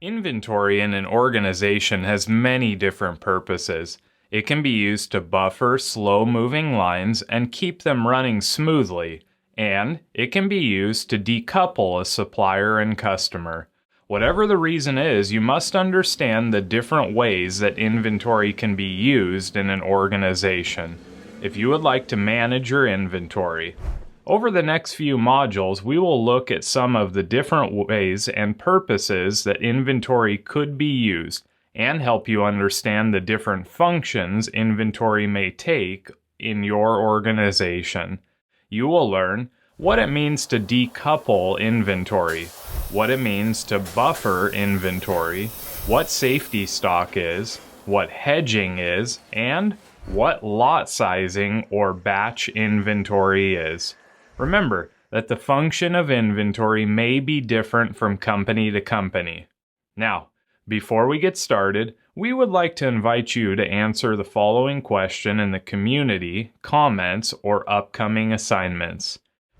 Inventory in an organization has many different purposes. It can be used to buffer slow-moving lines and keep them running smoothly, and it can be used to decouple a supplier and customer. Whatever the reason is, you must understand the different ways that inventory can be used in an organization if you would like to manage your inventory. Over the next few modules, we will look at some of the different ways and purposes that inventory could be used and help you understand the different functions inventory may take in your organization. You will learn what it means to decouple inventory, what it means to buffer inventory, what safety stock is, what hedging is, and what lot sizing or batch inventory is. Remember that the function of inventory may be different from company to company. Now, before we get started, we would like to invite you to answer the following question in the community, comments, or upcoming assignments.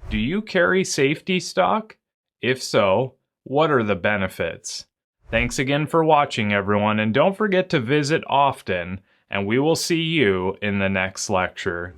Do you carry safety stock? If so, what are the benefits? Thanks again for watching, everyone, and don't forget to visit often, and we will see you in the next lecture.